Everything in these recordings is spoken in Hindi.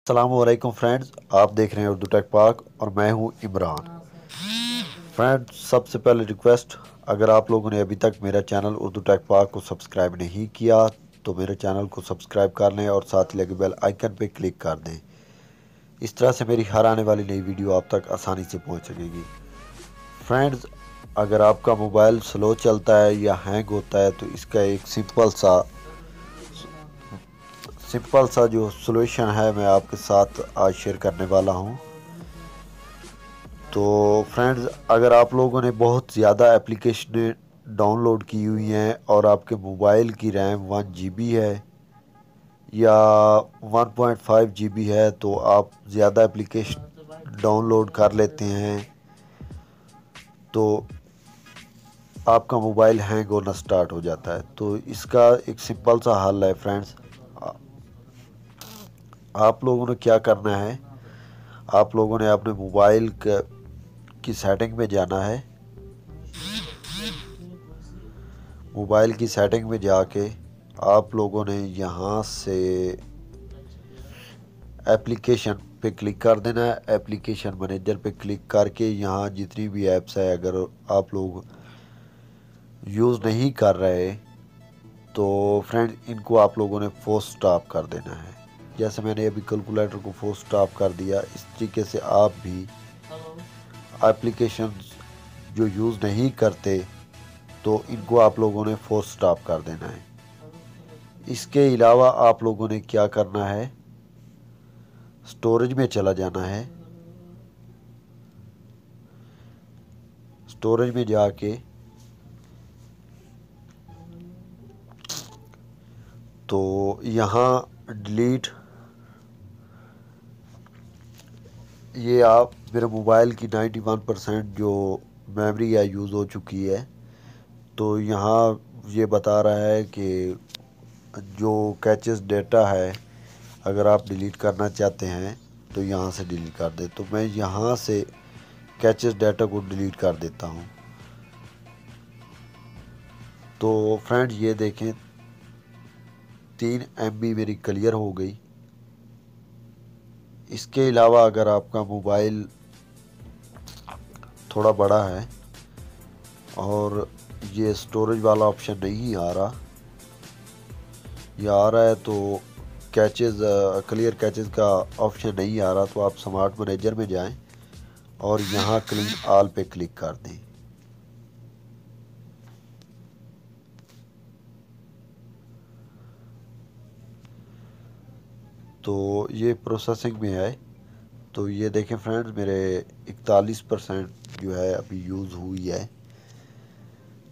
अस्सलामुअलैकुम फ्रेंड्स, आप देख रहे हैं उर्दू टेक पाक और मैं हूं इमरान। फ्रेंड्स, सबसे पहले रिक्वेस्ट, अगर आप लोगों ने अभी तक मेरा चैनल उर्दू टेक पाक को सब्सक्राइब नहीं किया तो मेरे चैनल को सब्सक्राइब कर लें और साथ ही लगे बेल आइकन पे क्लिक कर दें। इस तरह से मेरी हर आने वाली नई वीडियो आप तक आसानी से पहुंच सकेगी। फ्रेंड्स, अगर आपका मोबाइल स्लो चलता है या हैंग होता है तो इसका एक सिंपल सा जो सॉल्यूशन है मैं आपके साथ आज शेयर करने वाला हूं। तो फ्रेंड्स, अगर आप लोगों ने बहुत ज़्यादा एप्लीकेशनें डाउनलोड की हुई हैं और आपके मोबाइल की रैम 1 GB है या 1.5 GB है तो आप ज़्यादा एप्लीकेशन डाउनलोड कर लेते हैं तो आपका मोबाइल हैंग होना स्टार्ट हो जाता है। तो इसका एक सिंपल सा हल है फ्रेंड्स। आप लोगों ने क्या करना है, आप लोगों ने अपने मोबाइल की सेटिंग में जाना है। मोबाइल की सेटिंग में जाके आप लोगों ने यहाँ से एप्लीकेशन पे क्लिक कर देना है। एप्लीकेशन मैनेजर पे क्लिक करके यहाँ जितनी भी ऐप्स है अगर आप लोग यूज़ नहीं कर रहे तो फ्रेंड इनको आप लोगों ने फोर्स स्टॉप कर देना है। जैसे मैंने अभी कैलकुलेटर को फोर्स स्टॉप कर दिया, इस तरीके से आप भी एप्लीकेशन जो यूज़ नहीं करते तो इनको आप लोगों ने फोर्स स्टॉप कर देना है। इसके अलावा आप लोगों ने क्या करना है, स्टोरेज में चला जाना है। स्टोरेज में जाके तो यहाँ डिलीट, ये आप मेरे मोबाइल की 91% जो मेमोरी है यूज़ हो चुकी है। तो यहाँ ये बता रहा है कि जो कैचेस डेटा है अगर आप डिलीट करना चाहते हैं तो यहाँ से डिलीट कर दे। तो मैं यहाँ से कैचेस डेटा को डिलीट कर देता हूँ। तो फ्रेंड्स ये देखें 3 MB मेरी क्लियर हो गई। इसके अलावा अगर आपका मोबाइल थोड़ा बड़ा है और ये स्टोरेज वाला ऑप्शन नहीं आ रहा या आ रहा है तो कैचेस क्लियर कैचेस का ऑप्शन नहीं आ रहा तो आप स्मार्ट मैनेजर में जाएं और यहाँ क्लीन ऑल पे क्लिक कर दें। तो ये प्रोसेसिंग में है। तो ये देखें फ्रेंड्स, मेरे 41% जो है अभी यूज़ हुई है।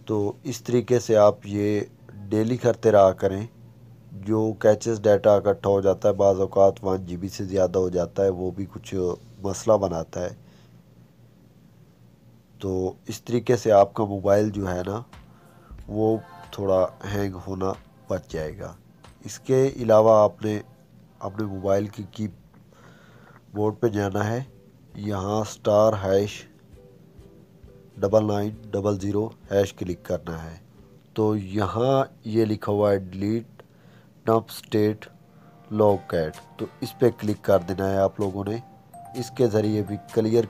तो इस तरीके से आप ये डेली करते रहा करें। जो कैचेस डाटा इकट्ठा हो जाता है बाज़ औक़ात 1 GB से ज़्यादा हो जाता है, वो भी कुछ मसला बनाता है। तो इस तरीके से आपका मोबाइल जो है ना वो थोड़ा हैंग होना बच जाएगा। इसके अलावा आपने अपने मोबाइल की कीबोर्ड पे जाना है, यहाँ *#9900# क्लिक करना है। तो यहाँ ये लिखा हुआ है डिलीट नप स्टेट लॉग कैट, तो इस पर क्लिक कर देना है आप लोगों ने। इसके ज़रिए भी क्लियर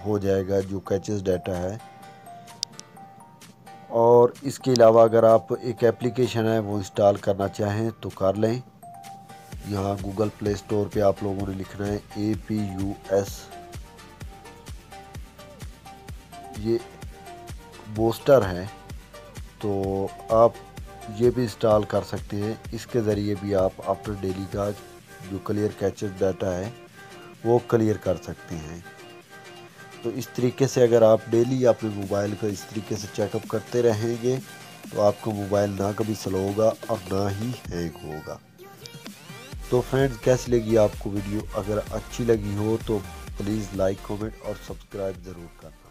हो जाएगा जो कैचेस डाटा है। और इसके अलावा अगर आप एक एप्लीकेशन है वो इंस्टॉल करना चाहें तो कर लें। यहाँ गूगल प्ले स्टोर पे आप लोगों ने लिखना है APUS, ये बूस्टर है तो आप ये भी इंस्टॉल कर सकते हैं। इसके ज़रिए भी आप आफ्टर डेली का जो क्लियर कैचेस डाटा है वो क्लियर कर सकते हैं। तो इस तरीके से अगर आप डेली अपने मोबाइल का इस तरीके से चेकअप करते रहेंगे तो आपका मोबाइल ना कभी स्लो होगा और ना ही हैंग होगा। तो फ्रेंड्स, कैसी लगी आपको वीडियो? अगर अच्छी लगी हो तो प्लीज़ लाइक, कमेंट और सब्सक्राइब ज़रूर करना।